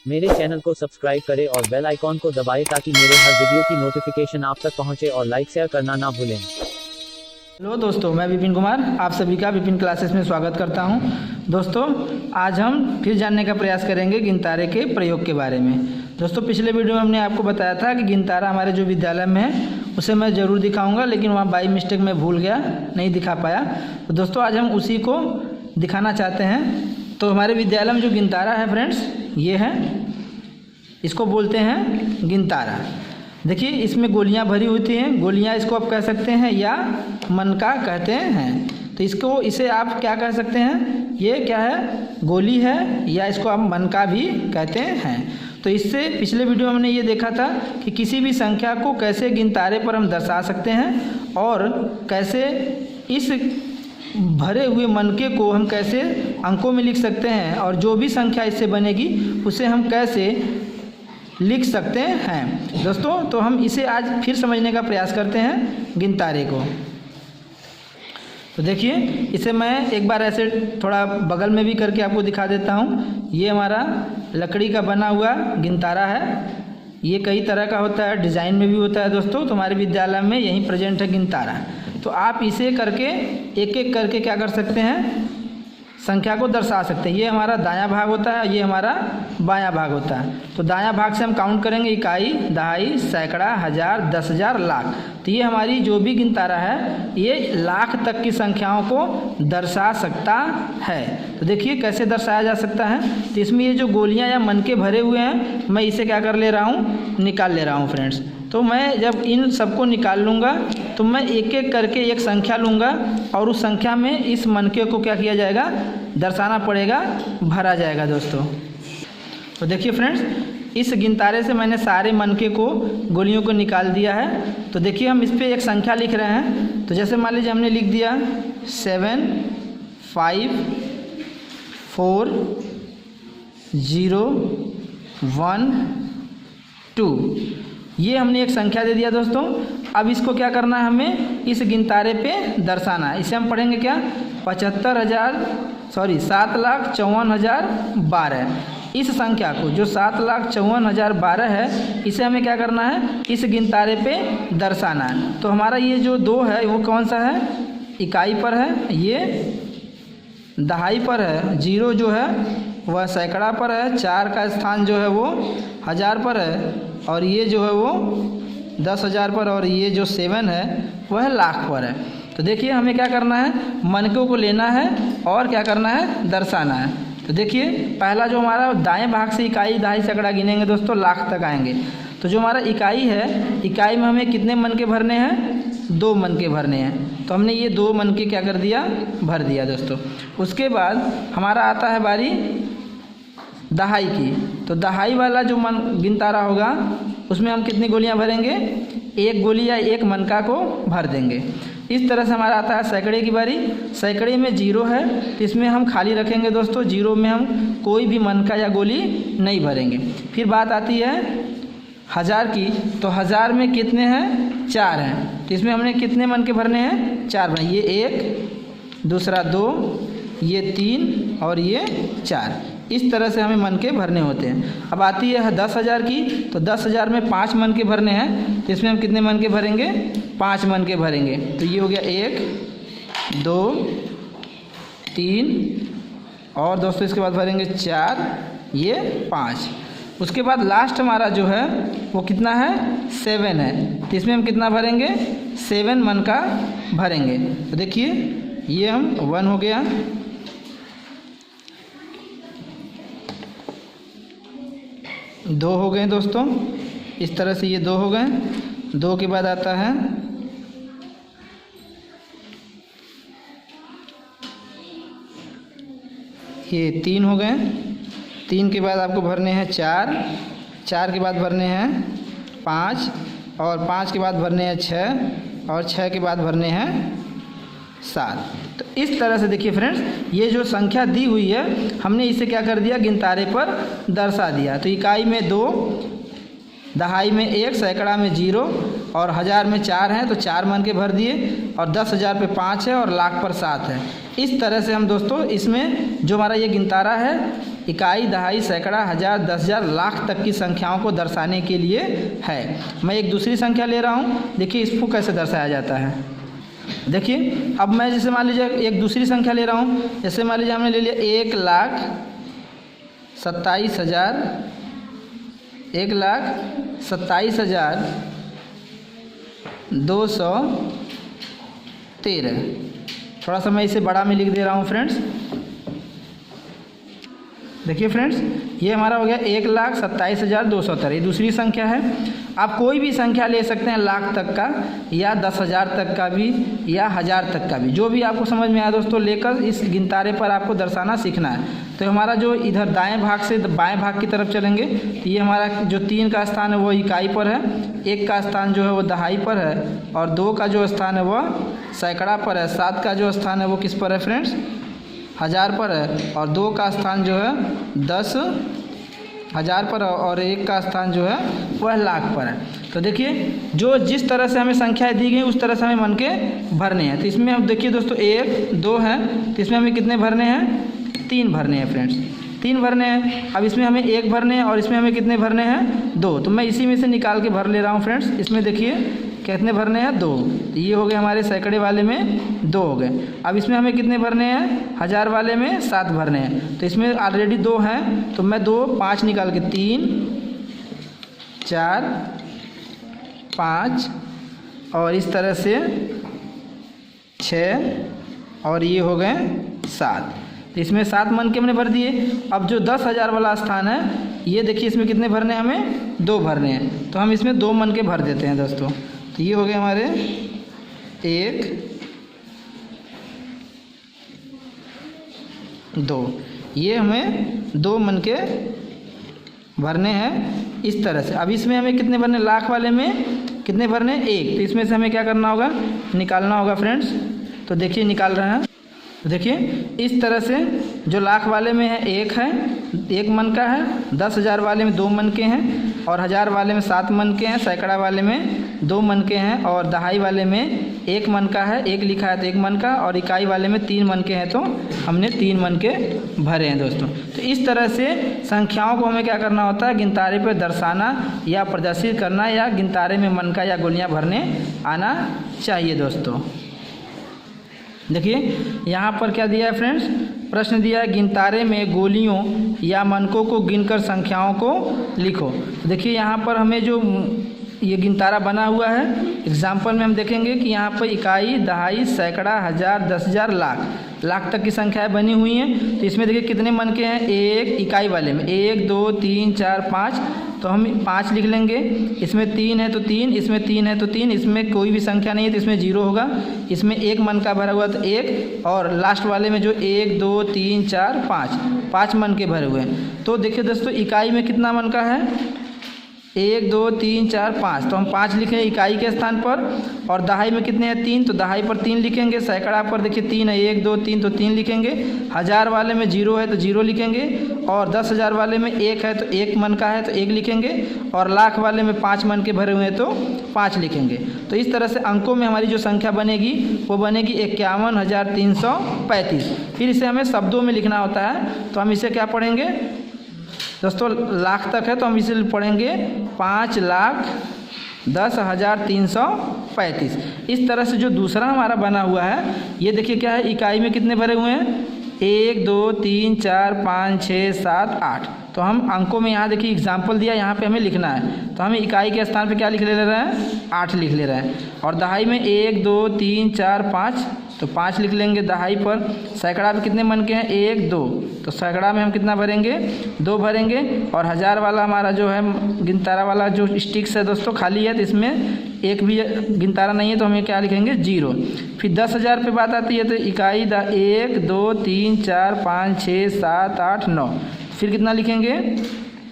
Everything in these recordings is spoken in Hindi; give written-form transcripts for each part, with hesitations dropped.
मेरे चैनल को सब्सक्राइब करें और बेल आइकॉन को दबाएं ताकि मेरे हर वीडियो की नोटिफिकेशन आप तक पहुंचे और लाइक शेयर करना ना भूलें। हेलो दोस्तों, मैं विपिन कुमार आप सभी का विपिन क्लासेस में स्वागत करता हूं। दोस्तों, आज हम फिर जानने का प्रयास करेंगे गिनतारे के प्रयोग के बारे में। दोस्तों, पिछले वीडियो में हमने आपको बताया था कि गिनतारा हमारे जो विद्यालय में है उसे मैं ज़रूर दिखाऊंगा, लेकिन वहाँ बाई मिस्टेक में भूल गया, नहीं दिखा पाया। तो दोस्तों, आज हम उसी को दिखाना चाहते हैं। तो हमारे विद्यालय में जो गिनतारा है फ्रेंड्स, ये है, इसको बोलते हैं गिनतारा। देखिए, इसमें गोलियां भरी होती हैं। गोलियां इसको आप कह सकते हैं या मनका कहते हैं। तो इसे आप क्या कह सकते हैं, ये क्या है, गोली है, या इसको आप मनका भी कहते हैं। तो इससे पिछले वीडियो में हमने ये देखा था कि किसी भी संख्या को कैसे गिनतारे पर हम दर्शा सकते हैं और कैसे इस भरे हुए मनके को हम कैसे अंकों में लिख सकते हैं, और जो भी संख्या इससे बनेगी उसे हम कैसे लिख सकते हैं। दोस्तों, तो हम इसे आज फिर समझने का प्रयास करते हैं गिनतारे को। तो देखिए, इसे मैं एक बार ऐसे थोड़ा बगल में भी करके आपको दिखा देता हूँ। ये हमारा लकड़ी का बना हुआ गिनतारा है। ये कई तरह का होता है, डिज़ाइन में भी होता है दोस्तों। तो हमारे विद्यालय में यही प्रेजेंट है गिनतारा। तो आप इसे करके एक एक करके क्या कर सकते हैं, संख्या को दर्शा सकते हैं। ये हमारा दायां भाग होता है, ये हमारा बायां भाग होता है। तो दायां भाग से हम काउंट करेंगे इकाई, दहाई, सैकड़ा, हज़ार, 10,000, लाख। तो ये हमारी जो भी गिनतारा है ये लाख तक की संख्याओं को दर्शा सकता है। तो देखिए कैसे दर्शाया जा सकता है। तो इसमें ये जो गोलियां या मनके भरे हुए हैं, मैं इसे क्या कर ले रहा हूँ, निकाल ले रहा हूँ फ्रेंड्स। तो मैं जब इन सबको निकाल लूँगा तो मैं एक एक करके एक संख्या लूँगा और उस संख्या में इस मनके को क्या किया जाएगा, दर्शाना पड़ेगा, भरा जाएगा दोस्तों। तो देखिए फ्रेंड्स, इस गिनतारे से मैंने सारे मनके को, गोलियों को निकाल दिया है। तो देखिए, हम इस पर एक संख्या लिख रहे हैं। तो जैसे मान लीजिए हमने लिख दिया 7 5 4 0 1 2। ये हमने एक संख्या दे दिया दोस्तों। अब इसको क्या करना है, हमें इस गिनतारे पे दर्शाना है। इसे हम पढ़ेंगे क्या, 7,54,012। इस संख्या को जो 7,54,012 है, इसे हमें क्या करना है, इस गिनतारे पे दर्शाना है। तो हमारा ये जो 2 है वो कौन सा है, इकाई पर है, ये दहाई पर है, 0 जो है वह सैकड़ा पर है, 4 का स्थान जो है वो हज़ार पर है, और ये जो है वो 10,000 पर, और ये जो 7 है वह लाख पर है। तो देखिए, हमें क्या करना है, मनकों को लेना है और क्या करना है, दर्शाना है। तो देखिए, पहला जो हमारा दाएं भाग से इकाई, दहाई, सैकड़ा गिनेंगे दोस्तों, लाख तक आएंगे। तो जो हमारा इकाई है, इकाई में हमें कितने मनके भरने हैं, 2 मनके भरने हैं। तो हमने ये 2 मनके क्या कर दिया, भर दिया दोस्तों। उसके बाद हमारा आता है बारी दहाई की। तो दहाई वाला जो गिनतारा होगा उसमें हम कितनी गोलियां भरेंगे, 1 गोली या 1 मनका को भर देंगे। इस तरह से हमारा आता है सैकड़े की बारी। सैकड़े में 0 है तो इसमें हम खाली रखेंगे दोस्तों, 0 में हम कोई भी मनका या गोली नहीं भरेंगे। फिर बात आती है हज़ार की। तो हज़ार में कितने हैं, 4 हैं। तो इसमें हमने कितने मनके भरने हैं, 4 भरने। ये 1, दूसरा 2, ये 3 और ये 4। इस तरह से हमें मनके भरने होते हैं। अब आती है 10,000 की। तो 10,000 में 5 मनके भरने हैं। तो इसमें हम कितने मनके भरेंगे, 5 मनके भरेंगे। तो ये हो गया 1 2 3, और दोस्तों इसके बाद भरेंगे 4, ये 5। उसके बाद लास्ट हमारा जो है वो कितना है, 7 है। तो इसमें हम कितना भरेंगे, 7 मनका भरेंगे। तो देखिए, ये हम 1 हो गया, 2 हो गए दोस्तों। इस तरह से ये 2 हो गए। 2 के बाद आता है ये 3 हो गए। 3 के बाद आपको भरने हैं 4, 4 के बाद भरने हैं 5, और 5 के बाद भरने हैं 6, और 6 के बाद भरने हैं 7। तो इस तरह से देखिए फ्रेंड्स, ये जो संख्या दी हुई है हमने इसे क्या कर दिया, गिनतारे पर दर्शा दिया। तो इकाई में 2, दहाई में 1, सैकड़ा में 0 और हज़ार में 4 हैं तो 4 मान के भर दिए, और 10,000 पे 5 है और लाख पर 7 है। इस तरह से हम दोस्तों इसमें जो हमारा ये गिनतारा है इकाई, दहाई, सैकड़ा, हज़ार, 10,000, लाख तक की संख्याओं को दर्शाने के लिए है। मैं एक दूसरी संख्या ले रहा हूँ, देखिए इसको कैसे दर्शाया जाता है। देखिए अब मैं जैसे मान लीजिए एक दूसरी संख्या ले रहा हूँ, जैसे मान लीजिए हमने ले लिया 1,27,000, 1,27,213। थोड़ा सा मैं इसे बड़ा में लिख दे रहा हूँ फ्रेंड्स। देखिए फ्रेंड्स, ये हमारा हो गया 1,27,213। ये दूसरी संख्या है। आप कोई भी संख्या ले सकते हैं लाख तक का, या 10,000 तक का भी, या 1,000 तक का भी, जो भी आपको समझ में आया दोस्तों, लेकर इस गिनतारे पर आपको दर्शाना सीखना है। तो हमारा जो इधर दाएं भाग से बाएं भाग की तरफ चलेंगे तो ये हमारा जो 3 का स्थान है वो इकाई पर है, 1 का स्थान जो है वो दहाई पर है, और 2 का जो स्थान है वह सैकड़ा पर है, 7 का जो स्थान है वो किस पर है फ्रेंड्स, 1,000 पर है, और 2 का स्थान जो है 10,000 पर है, और 1 का स्थान जो है वह लाख पर है। तो देखिए जो जिस तरह से हमें संख्याएं दी गई उस तरह से हमें मन के भरने हैं। तो इसमें हम देखिए दोस्तों 1, 2 हैं, तो इसमें हमें कितने भरने हैं, 3 भरने हैं फ्रेंड्स, 3 भरने हैं। अब इसमें हमें 1 भरने हैं, और इसमें हमें कितने भरने हैं, 2। तो मैं इसी में से निकाल के भर ले रहा हूँ फ्रेंड्स। इसमें देखिए कितने भरने हैं, 2। तो ये हो गए हमारे सैकड़े वाले में 2 हो गए। अब इसमें हमें कितने भरने हैं, 1,000 वाले में 7 भरने हैं। तो इसमें ऑलरेडी 2 हैं, तो मैं 2 5 निकाल के 3, 4, 5, और इस तरह से 6, और ये हो गए 7। तो इसमें 7 मन के हमने भर दिए। अब जो 10,000 वाला स्थान है, ये देखिए इसमें कितने भरने हैं, हमें 2 भरने हैं। तो हम इसमें 2 मन के भर देते हैं दोस्तों। तो ये हो गए हमारे 1, 2, ये हमें 2 मन के भरने हैं इस तरह से। अब इसमें हमें कितने भरने, लाख वाले में कितने भरने, 1। तो इसमें से हमें क्या करना होगा, निकालना होगा फ्रेंड्स। तो देखिए निकाल रहे हैं। तो देखिए इस तरह से जो लाख वाले में है 1 है, 1 मन का है, 10,000 वाले में 2 मन के हैं, और 1,000 वाले में 7 मन के हैं, सैकड़ा वाले में 2 मन के हैं, और दहाई वाले में 1 मन का है, 1 लिखा है तो 1 मन का, और इकाई वाले में 3 मन के हैं, तो हमने 3 मन के भरे हैं दोस्तों। तो इस तरह से संख्याओं को हमें क्या करना होता है, गिनतारे पर दर्शाना या प्रदर्शित करना, या गिनतारे में मन का या गोलियां भरने आना चाहिए दोस्तों। देखिए यहाँ पर क्या दिया है फ्रेंड्स, प्रश्न दिया है गिनतारे में गोलियों या मनकों को गिनकर संख्याओं को लिखो। तो देखिए यहाँ पर हमें जो ये गिनतारा बना हुआ है, एग्जाम्पल में हम देखेंगे कि यहाँ पर इकाई, दहाई, सैकड़ा, 1,000, 10,000, लाख तक की संख्याएं बनी हुई हैं। तो इसमें देखिए कितने मन के हैं, 1 इकाई वाले में 1, 2, 3, 4, 5, तो हम 5 लिख लेंगे। इसमें 3 है तो 3, इसमें 3 है तो 3, इसमें कोई भी संख्या नहीं है तो इसमें 0 होगा। इसमें 1 मन का भरा हुआ तो 1, और लास्ट वाले में जो 1, 2, 3, 4, 5 मन के भरे हुए हैं। तो देखिए दोस्तों इकाई में कितना मन का है, 1, 2, 3, 4, 5, तो हम 5 लिखें इकाई के स्थान पर। और दहाई में कितने हैं, 3, तो दहाई पर 3 लिखेंगे। सैकड़ा पर देखिए 3 है, 1, 2, 3, तो 3 लिखेंगे। 1,000 वाले में 0 है तो 0 लिखेंगे, और 10,000 वाले में 1 है तो 1 मन का है तो 1 लिखेंगे, और लाख वाले में 5 मन के भरे हुए हैं तो 5 लिखेंगे। तो इस तरह से अंकों में हमारी जो संख्या बनेगी वो बनेगी 51,335। फिर इसे हमें शब्दों में लिखना होता है, तो हम इसे क्या पढ़ेंगे दोस्तों, लाख तक है तो हम इसे पढ़ेंगे 5,10,335। इस तरह से जो दूसरा हमारा बना हुआ है, ये देखिए क्या है, इकाई में कितने भरे हुए हैं, 1, 2, 3, 4, 5, 6, 7, 8। तो हम अंकों में यहाँ देखिए एग्जाम्पल दिया, यहाँ पे हमें लिखना है, तो हमें इकाई के स्थान पे क्या लिख ले रहे हैं, 8 लिख ले रहे हैं। और दहाई में 1, 2, 3, 4, 5, तो 5 लिख लेंगे दहाई पर। सैकड़ा पे कितने मन के हैं, 1, 2, तो सैकड़ा में हम कितना भरेंगे, 2 भरेंगे। और 1,000 वाला हमारा जो है गिनतारा वाला जो स्टिक्स है दोस्तों खाली है, तो इसमें एक भी गिनतारा नहीं है तो हमें क्या लिखेंगे, 0। फिर 10,000 पे बात आती है तो इकाई 1, 2, 3, 4, 5, 6, 7, 8, 9, फिर कितना लिखेंगे,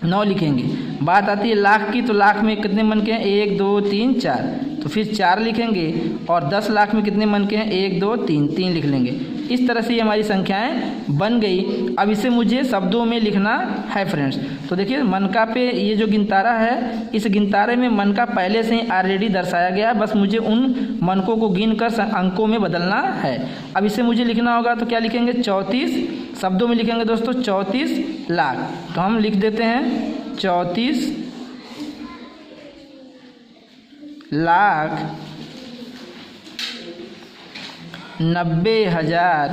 9 लिखेंगे। बात आती है लाख की, तो लाख में कितने मन के हैं, 1, 2, 3, 4, तो फिर 4 लिखेंगे। और 10 लाख में कितने मन के हैं, 1, 2, 3 लिख लेंगे। इस तरह से ये हमारी संख्याएं बन गई। अब इसे मुझे शब्दों में लिखना है फ्रेंड्स। तो देखिए मनका पे ये जो गिनतारा है, इस गिनतारे में मनका पहले से ही ऑलरेडी दर्शाया गया है, बस मुझे उन मनकों को गिनकर अंकों में बदलना है। अब इसे मुझे लिखना होगा तो क्या लिखेंगे, 34 शब्दों में लिखेंगे दोस्तों 34 लाख। तो हम लिख देते हैं 34 लाख 90,000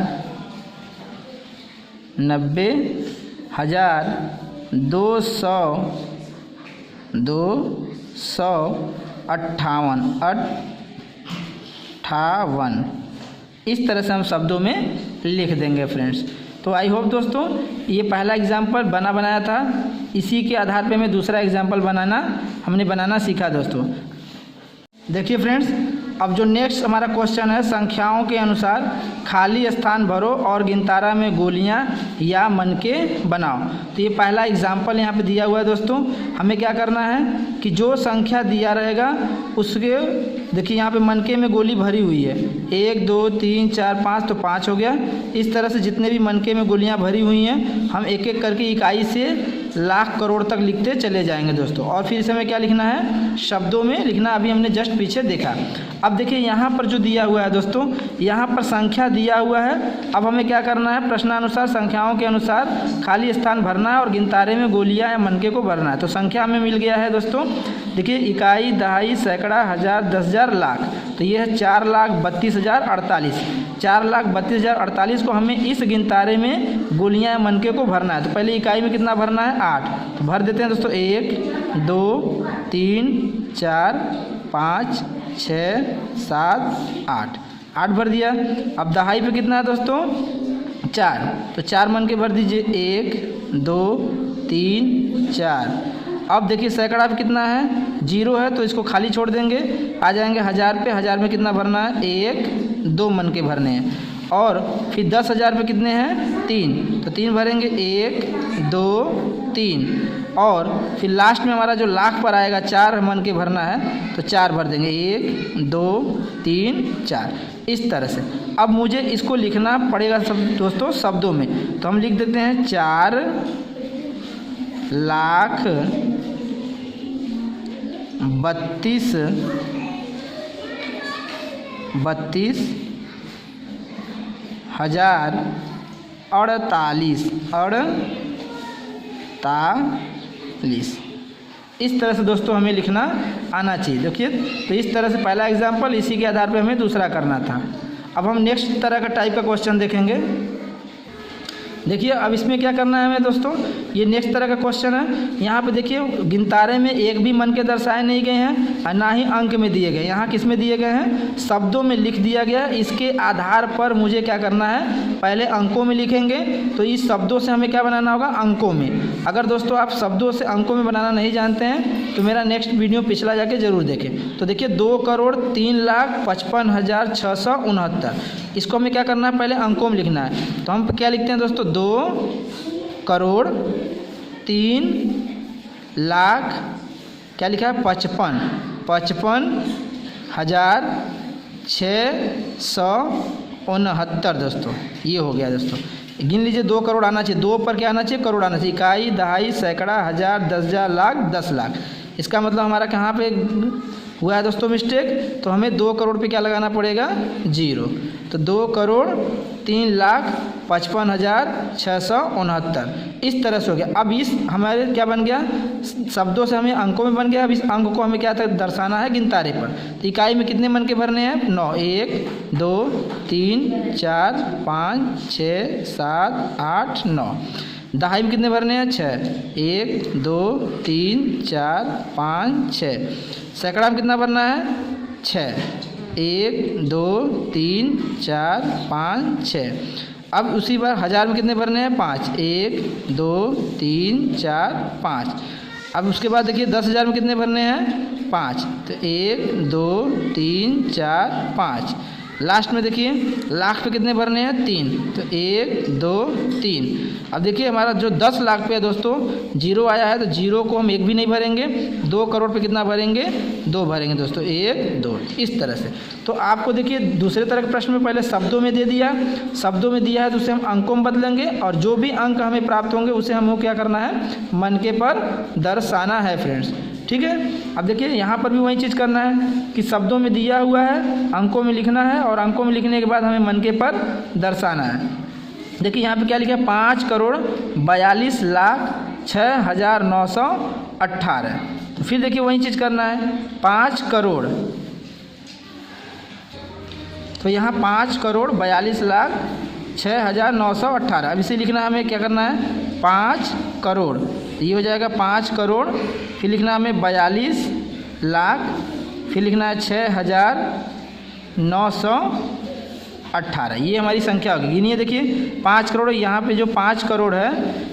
258 इस तरह से हम शब्दों में लिख देंगे फ्रेंड्स। तो आई होप दोस्तों ये पहला एग्जाम्पल बनाया था, इसी के आधार पे मैं दूसरा एग्जाम्पल हमने बनाना सीखा दोस्तों। देखिए फ्रेंड्स, अब जो नेक्स्ट हमारा क्वेश्चन है, संख्याओं के अनुसार खाली स्थान भरो और गिनतारा में गोलियां या मनके बनाओ। तो ये पहला एग्जाम्पल यहाँ पे दिया हुआ है दोस्तों। हमें क्या करना है कि जो संख्या दिया रहेगा उसके, देखिए यहाँ पे मनके में गोली भरी हुई है, 1 2 3 4 5, तो 5 हो गया। इस तरह से जितने भी मनके में गोलियाँ भरी हुई हैं हम एक एक करके इकाई से लाख करोड़ तक लिखते चले जाएंगे दोस्तों। और फिर इसे हमें क्या लिखना है, शब्दों में लिखना। अभी हमने जस्ट पीछे देखा। अब देखिए यहाँ पर जो दिया हुआ है दोस्तों, यहाँ पर संख्या दिया हुआ है। अब हमें क्या करना है, प्रश्नानुसार संख्याओं के अनुसार खाली स्थान भरना है और गिनतारे में गोलियाँ या मनके को भरना है। तो संख्या हमें मिल गया है दोस्तों। देखिए इकाई, दहाई, सैकड़ा, हज़ार, 10,000, लाख। तो ये है 4,32,048। 4,32,048 को हमें इस गिनतारे में गोलियाँ या मनके को भरना है। तो पहले इकाई में कितना भरना है, 8। तो भर देते हैं दोस्तों, 1 2 3 4 5 6 7 8 8 भर दिया। अब दहाई पे कितना है दोस्तों, 4। तो 4 मनके भर दीजिए, 1 2 3 4। अब देखिए सैकड़ा पे कितना है, 0 है, तो इसको खाली छोड़ देंगे। आ जाएंगे हज़ार पे। हज़ार में कितना भरना है, 1 2 मनके भरने हैं। और फिर 10,000 पे कितने हैं, 3। तो 3 भरेंगे, 1 2 3। और फिर लास्ट में हमारा जो लाख पर आएगा 4 मनके भरना है, तो 4 भर देंगे, 1 2 3 4। इस तरह से अब मुझे इसको लिखना पड़ेगा सब दोस्तों शब्दों में। तो हम लिख देते हैं 4,32,048। इस तरह से दोस्तों हमें लिखना आना चाहिए। देखिए तो इस तरह से पहला एग्जाम्पल, इसी के आधार पर हमें दूसरा करना था। अब हम नेक्स्ट तरह का टाइप का क्वेश्चन देखेंगे। देखिए अब इसमें क्या करना है हमें दोस्तों, ये नेक्स्ट तरह का क्वेश्चन है। यहाँ पे देखिए गिनतारे में एक भी मन के दर्शाए नहीं गए हैं और ना ही अंक में दिए गए। यहाँ किस में दिए गए हैं, शब्दों में लिख दिया गया। इसके आधार पर मुझे क्या करना है, पहले अंकों में लिखेंगे। तो इस शब्दों से हमें क्या बनाना होगा, अंकों में। अगर दोस्तों आप शब्दों से अंकों में बनाना नहीं जानते हैं तो मेरा नेक्स्ट वीडियो पिछला जाके ज़रूर देखें। तो देखिए 2,03,55,669। इसको हमें क्या करना है, पहले अंकों में लिखना है। तो हम क्या लिखते हैं दोस्तों, 2,03,00,000 क्या लिखा है, 55,669 दोस्तों। ये हो गया दोस्तों, गिन लीजिए। 2 करोड़ आना चाहिए, 2 पर क्या आना चाहिए, करोड़ आना चाहिए। इकाई, दहाई, सैकड़ा, हज़ार, 10,000, लाख, 10 लाख। इसका मतलब हमारा कहाँ पे हुआ है दोस्तों मिस्टेक। तो हमें 2 करोड़ पे क्या लगाना पड़ेगा, 0। तो 2,03,55,669 इस तरह से हो गया। अब इस हमारे क्या बन गया, शब्दों से हमें अंकों में बन गया। अब इस अंक को हमें क्या दर्शाना है, गिनतारे पर। तो इकाई में कितने मन के भरने हैं, 9। 1 2 3 4 5 6 7 8 9। दहाई में कितने भरने हैं, 6। 1 2 3 4 5 6। सैकड़ा में कितना भरना है, 6। 1 2 3 4 5 6। अब उसी बार हज़ार में कितने भरने हैं, 5। 1 2 3 4 5। अब उसके बाद देखिए 10,000 में कितने भरने हैं, 5। तो 1 2 3 4 5। लास्ट में देखिए लाख पे कितने भरने हैं 3, तो 1 2 3। अब देखिए हमारा जो 10 लाख पे है दोस्तों जीरो आया है, तो जीरो को हम एक भी नहीं भरेंगे, 2 करोड़ पे कितना भरेंगे 2 भरेंगे दोस्तों, 1 2 इस तरह से। तो आपको देखिए दूसरे तरह के प्रश्न में पहले शब्दों में दे दिया, शब्दों में दिया है तो उसे हम अंकों में बदलेंगे और जो भी अंक हमें प्राप्त होंगे उसे हमको क्या करना है मनके पर दर्शाना है फ्रेंड्स, ठीक है। अब देखिए यहाँ पर भी वही चीज़ करना है कि शब्दों में दिया हुआ है, अंकों में लिखना है और अंकों में लिखने के बाद हमें मनके पर दर्शाना है। देखिए यहाँ पे क्या लिखा है 5,42,06,918। तो फिर देखिए वही चीज़ करना है 5 करोड़, तो यहाँ 5,42,06,918। अब इसे लिखना हमें क्या करना है 5 करोड़, ये हो जाएगा 5 करोड़, फिर लिखना हमें 42 लाख, फिर लिखना है 6,918। ये हमारी संख्या होगी। गिनिए देखिए 5 करोड़, यहाँ पे जो 5 करोड़ है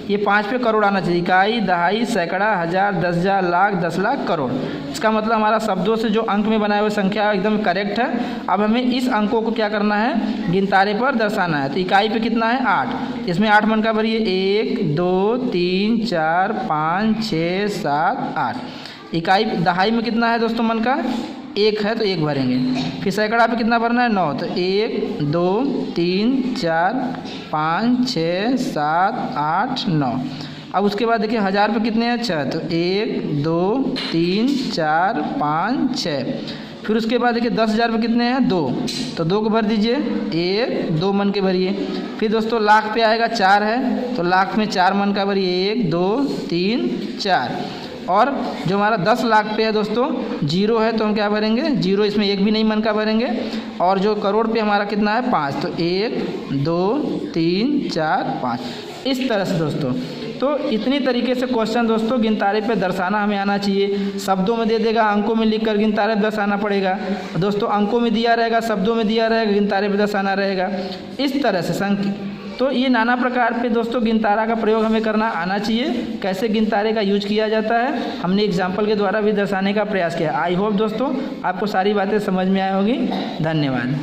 ये 5 पे करोड़ आना चाहिए, इकाई दहाई सैकड़ा हज़ार 10,000 लाख 10 लाख करोड़। इसका मतलब हमारा शब्दों से जो अंक में बनाए हुए संख्या एकदम करेक्ट है। अब हमें इस अंकों को क्या करना है गिनतारे पर दर्शाना है। तो इकाई पे कितना है 8, इसमें 8 मन का भरिए 1 2 3 4 5 6 7 8। इकाई दहाई में कितना है दोस्तों मन का 1 है तो 1 भरेंगे। फिर सैकड़ा पे कितना भरना है 9, तो 1 2 3 4 5 6 7 8 9। अब उसके बाद देखिए हज़ार पे कितने हैं 6, तो 1 2 3 4 5 6। फिर उसके बाद देखिए 10,000 पे कितने हैं 2, तो 2 को भर दीजिए, 1 2 मन के भरिए। फिर दोस्तों लाख पे आएगा 4 है तो लाख में 4 मन का भरिए, 1 2 3 4। और जो हमारा 10 लाख पे है दोस्तों जीरो है तो हम क्या भरेंगे जीरो, इसमें एक भी नहीं मन का भरेंगे। और जो करोड़ पे हमारा कितना है 5, तो 1 2 3 4 5 इस तरह से दोस्तों। तो इतनी तरीके से क्वेश्चन दोस्तों गिनतारे पे दर्शाना हमें आना चाहिए। शब्दों में दे देगा, अंकों में लिखकर गिनतारे पे दर्शाना पड़ेगा दोस्तों। अंकों में दिया रहेगा, शब्दों में दिया रहेगा, गिनतारे पे दर्शाना रहेगा इस तरह से तो ये नाना प्रकार पे दोस्तों गिनतारा का प्रयोग हमें करना आना चाहिए। कैसे गिनतारे का यूज किया जाता है हमने एग्जाम्पल के द्वारा भी दर्शाने का प्रयास किया। आई होप दोस्तों आपको सारी बातें समझ में आई होगी। धन्यवाद।